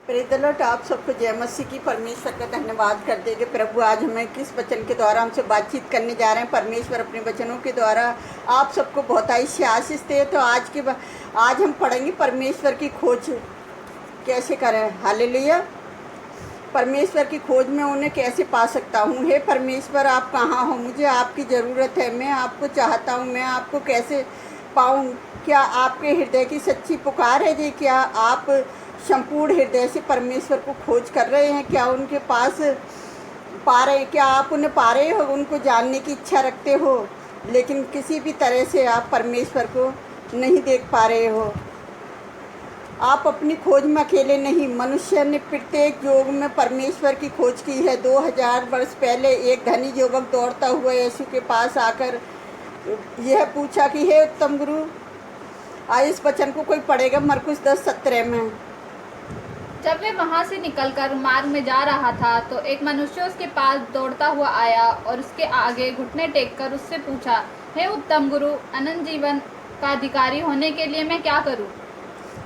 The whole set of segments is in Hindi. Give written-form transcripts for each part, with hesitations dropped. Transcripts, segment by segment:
Praise the Lord. आप सबको जय मसीह की। परमेश्वर का धन्यवाद कर देंगे। प्रभु आज हमें किस वचन के द्वारा हमसे बातचीत करने जा रहे हैं। परमेश्वर अपने वचनों के द्वारा आप सबको बहुतायत से आशीष दे। तो आज हम पढ़ेंगे परमेश्वर की खोज कैसे करें। हालेलुया। परमेश्वर की खोज में उन्हें कैसे पा सकता हूँ। हे परमेश्वर, आप कहाँ हो? मुझे आपकी ज़रूरत है। मैं आपको चाहता हूँ। मैं आपको कैसे पाऊँ? क्या आपके हृदय की सच्ची पुकार है जी? क्या आप संपूर्ण हृदय से परमेश्वर को खोज कर रहे हैं? क्या उनके पास पा रहे? क्या आप उन्हें पा रहे हो? उनको जानने की इच्छा रखते हो, लेकिन किसी भी तरह से आप परमेश्वर को नहीं देख पा रहे हो। आप अपनी खोज में अकेले नहीं। मनुष्य ने प्रत्येक युग में परमेश्वर की खोज की है। 2000 वर्ष पहले एक धनी युवक दौड़ता हुआ यीशु के पास आकर यह पूछा कि हे उत्तम गुरु। आज इस वचन को कोई पढ़ेगा मरकुस 10:17 में। जब वे वहां से निकलकर मार्ग में जा रहा था तो एक मनुष्य उसके पास दौड़ता हुआ आया और उसके आगे घुटने टेककर उससे पूछा, हे उत्तम गुरु, अनंत जीवन का अधिकारी होने के लिए मैं क्या करूं?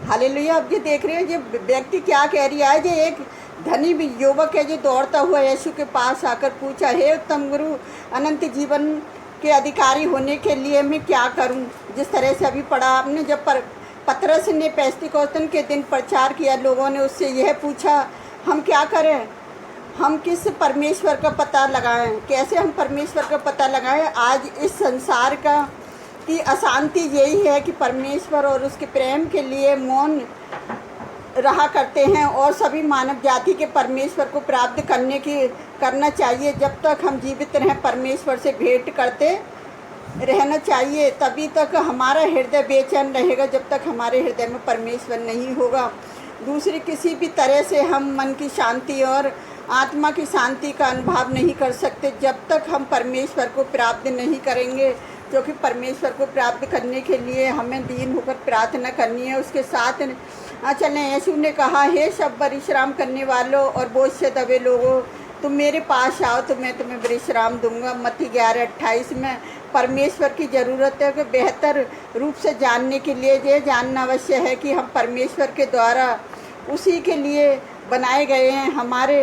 हालेलुया। अब ये देख रहे हैं ये व्यक्ति क्या कह रहा है। ये एक धनी भी युवक है जो दौड़ता हुआ यीशु के पास आकर पूछा, हे उत्तम गुरु, अनंत जीवन के अधिकारी होने के लिए मैं क्या करूं। जिस तरह से अभी पढ़ा आपने, जब पतरस ने पेंतिकोस्तन के दिन प्रचार किया, लोगों ने उससे यह पूछा, हम क्या करें? हम किस परमेश्वर का पता लगाएं? कैसे हम परमेश्वर का पता लगाएं? आज इस संसार की अशांति यही है कि परमेश्वर और उसके प्रेम के लिए मौन रहा करते हैं, और सभी मानव जाति के परमेश्वर को प्राप्त करना चाहिए। जब तक हम जीवित रहें परमेश्वर से भेंट करते रहना चाहिए। तभी तक हमारा हृदय बेचैन रहेगा, जब तक हमारे हृदय में परमेश्वर नहीं होगा। दूसरी किसी भी तरह से हम मन की शांति और आत्मा की शांति का अनुभव नहीं कर सकते जब तक हम परमेश्वर को प्राप्त नहीं करेंगे। क्योंकि परमेश्वर को प्राप्त करने के लिए हमें दीन होकर प्रार्थना करनी है, उसके साथ चलें। यीशु ने कहा, हे सब विश्राम करने वालों और बोझ से दबे लोगों, तुम मेरे पास आओ तो मैं तुम्हें विश्राम दूंगा। मत्ती 11:28 में परमेश्वर की ज़रूरत है कि बेहतर रूप से जानने के लिए ये जानना अवश्य है कि हम परमेश्वर के द्वारा उसी के लिए बनाए गए हैं। हमारे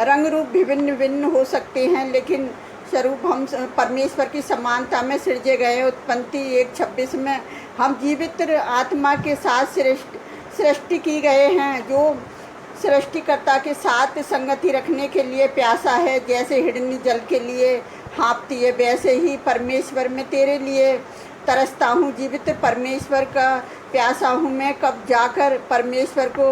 रंग रूप विभिन्न विभिन्न हो सकते हैं, लेकिन स्वरूप हम परमेश्वर की समानता में सृजे गए। उत्पत्ति 1:26 में हम जीवित आत्मा के साथ सृष्टि की गए हैं, जो सृष्टिकर्ता के साथ संगति रखने के लिए प्यासा है। जैसे हिरनी जल के लिए हाँफती है, वैसे ही परमेश्वर में तेरे लिए तरसता हूँ। जीवित परमेश्वर का प्यासा हूँ मैं। कब जाकर परमेश्वर को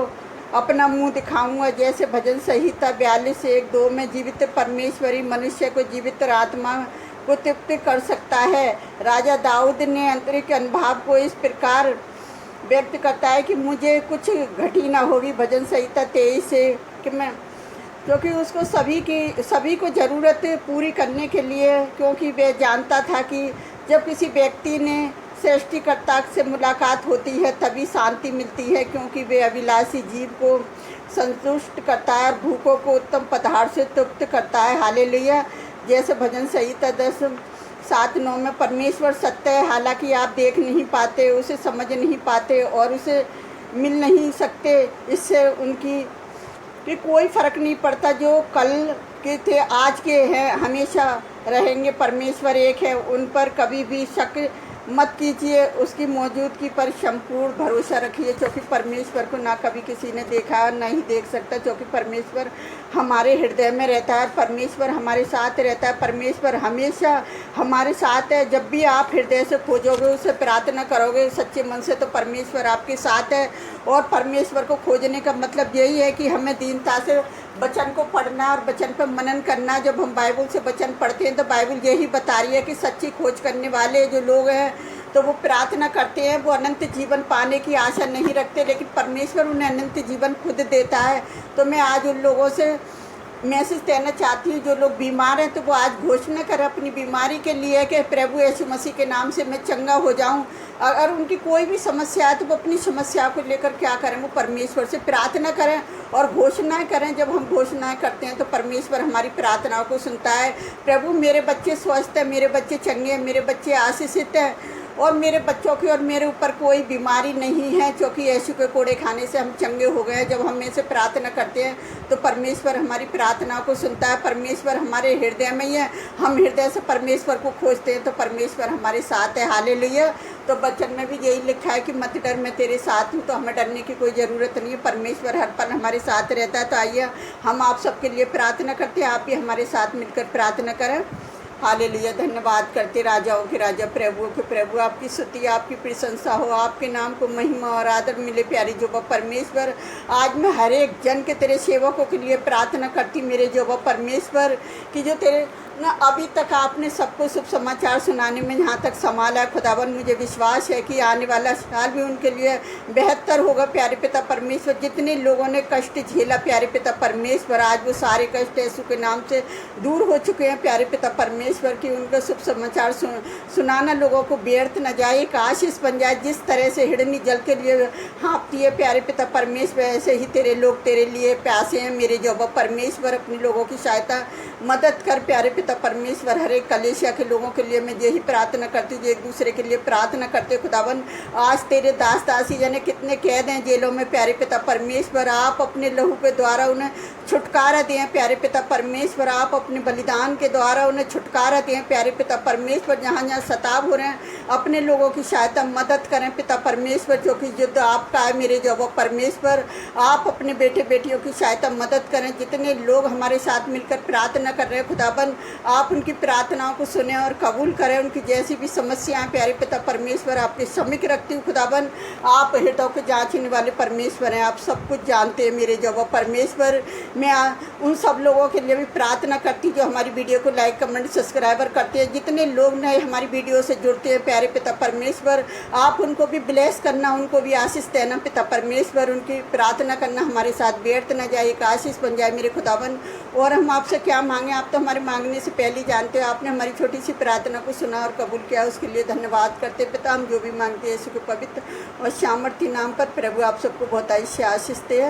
अपना मुंह दिखाऊंगा। जैसे भजन संहिता 42:1-2 में जीवित परमेश्वरी मनुष्य को जीवित आत्मा को तृप्त कर सकता है। राजा दाऊद ने आंतरिक अनुभव को इस प्रकार व्यक्त करता है कि मुझे कुछ घटी ना होगी। भजन संहिता 23 से कि मैं, क्योंकि उसको सभी को ज़रूरत पूरी करने के लिए, क्योंकि वह जानता था कि जब किसी व्यक्ति ने सृष्टिकर्ता से मुलाकात होती है तभी शांति मिलती है, क्योंकि वे अविनाशी जीव को संतुष्ट करता है और भूखों को उत्तम पदार्थ से तृप्त करता है। हालेलुया। जैसे भजन संहिता 10:7-9 में परमेश्वर सत्य है, हालांकि आप देख नहीं पाते, उसे समझ नहीं पाते और उसे मिल नहीं सकते। इससे उनकी कि कोई फ़र्क नहीं पड़ता। जो कल के थे आज के हैं, हमेशा रहेंगे। परमेश्वर एक है, उन पर कभी भी शक मत कीजिए। उसकी मौजूदगी पर संपूर्ण भरोसा रखिए, क्योंकि परमेश्वर को ना कभी किसी ने देखा ना ही देख सकता। क्योंकि परमेश्वर हमारे हृदय में रहता है, परमेश्वर हमारे साथ रहता है, परमेश्वर हमेशा हमारे साथ है। जब भी आप हृदय से खोजोगे, उसे प्रार्थना करोगे सच्चे मन से, तो परमेश्वर आपके साथ है। और परमेश्वर को खोजने का मतलब यही है कि हमें दीनता से वचन को पढ़ना और वचन पर मनन करना। जब हम बाइबल से वचन पढ़ते हैं तो बाइबल यही बता रही है कि सच्ची खोज करने वाले जो लोग हैं तो वो प्रार्थना करते हैं, वो अनंत जीवन पाने की आशा नहीं रखते, लेकिन परमेश्वर उन्हें अनंत जीवन खुद देता है। तो मैं आज उन लोगों से मैसेज देना चाहती हूँ, जो लोग बीमार हैं तो वो आज घोषणा करें अपनी बीमारी के लिए कि प्रभु यीशु मसीह के नाम से मैं चंगा हो जाऊँ। अगर उनकी कोई भी समस्या है तो वो अपनी समस्या को लेकर क्या करें, वो परमेश्वर से प्रार्थना करें और घोषणाएं करें। जब हम घोषणाएं करते हैं तो परमेश्वर हमारी प्रार्थनाओं को सुनता है। प्रभु मेरे बच्चे स्वस्थ हैं, मेरे बच्चे चंगे हैं, मेरे बच्चे आशीषित हैं, और मेरे बच्चों की और मेरे ऊपर कोई बीमारी नहीं है, क्योंकि यीशु के कोड़े खाने से हम चंगे हो गए हैं। जब हम में से प्रार्थना करते हैं तो परमेश्वर हमारी प्रार्थना को सुनता है। परमेश्वर हमारे हृदय में ही है, हम हृदय से परमेश्वर को खोजते हैं तो परमेश्वर हमारे साथ है। हालेलुया। तो वचन में भी यही लिखा है कि मत डर, मैं तेरे साथ हूँ। तो हमें डरने की कोई ज़रूरत नहीं है, परमेश्वर हर पल हमारे साथ रहता है। तो आइए हम आप सबके लिए प्रार्थना करते हैं, आप भी हमारे साथ मिलकर प्रार्थना करें। हालेलुया। धन्यवाद करते राजाओं के राजा, प्रभुओं के प्रभु, आपकी स्तुति आपकी प्रशंसा हो, आपके नाम को महिमा और आदर मिले। प्यारी जोबा परमेश्वर, आज मैं हर एक जन के तेरे सेवकों के लिए प्रार्थना करती मेरे जोबा परमेश्वर कि जो तेरे ना अभी तक आपने सबको शुभ समाचार सुनाने में यहाँ तक संभाला है खुदावन, मुझे विश्वास है कि आने वाला साल भी उनके लिए बेहतर होगा। प्यारे पिता परमेश्वर, जितने लोगों ने कष्ट झेला प्यारे पिता परमेश्वर, आज वो सारे कष्ट यीशु के नाम से दूर हो चुके हैं। प्यारे पिता परमेश्वर की उनका शुभ समाचार सुनाना लोगों को व्यर्थ न जाए, एक आशीष बन जाए। जिस तरह से हिरनी जल के लिए हाँपती है प्यारे पिता परमेश्वर, ऐसे ही तेरे लोग तेरे लिए प्यासे हैं मेरे जोबा परमेश्वर। अपने लोगों की सहायता मदद कर प्यारे पिता परमेश्वर। हर एक कलेशिया के लोगों के लिए मैं यही प्रार्थना करती हूँ, जो एक दूसरे के लिए प्रार्थना करते खुदावन। आज तेरे दास दासी जाने कितने कैद हैं जेलों में प्यारे पिता परमेश्वर, आप अपने लहू के द्वारा उन्हें छुटकारा दें प्यारे पिता परमेश्वर। आप अपने बलिदान के द्वारा उन्हें छुटकारा दें प्यारे पिता परमेश्वर। जहाँ जहाँ सताव हो रहे हैं अपने लोगों की सहायता मदद करें पिता परमेश्वर, जो कि युद्ध आपका है मेरे जवाब परमेश्वर। आप अपने बेटे बेटियों की सहायता मदद करें। जितने लोग हमारे साथ मिलकर प्रार्थना कर रहे हैं खुदाबंद, आप उनकी प्रार्थनाओं को सुने और कबूल करें। उनकी जैसी भी समस्याएं प्यारे पिता परमेश्वर आपके समीप रखती हूँ खुदाबंद। आप हृदयों को जांचने वाले परमेश्वर हैं, आप सब कुछ जानते हैं मेरे जवाब परमेश्वर। मैं उन सब लोगों के लिए भी प्रार्थना करती हूँ जो हमारी वीडियो को लाइक कमेंट सब्सक्राइबर करते हैं। जितने लोग नए हमारी वीडियो से जुड़ते हैं प्यारे पिता परमेश्वर, आप उनको भी ब्लेस करना, उनको भी आशीष देना पिता परमेश्वर। उनकी प्रार्थना करना हमारे साथ व्यर्थ न जाए, एक आशीष बन जाए मेरे खुदावन। और हम आपसे क्या मांगें, आप तो हमारे मांगने से पहले जानते हो। आपने हमारी छोटी सी प्रार्थना को सुना और कबूल किया, उसके लिए धन्यवाद करते पिता। हम जो भी मांगते हैं यीशु के पवित्र और सामर्थ्य नाम पर प्रभु आप सबको बहुत आशीष दे।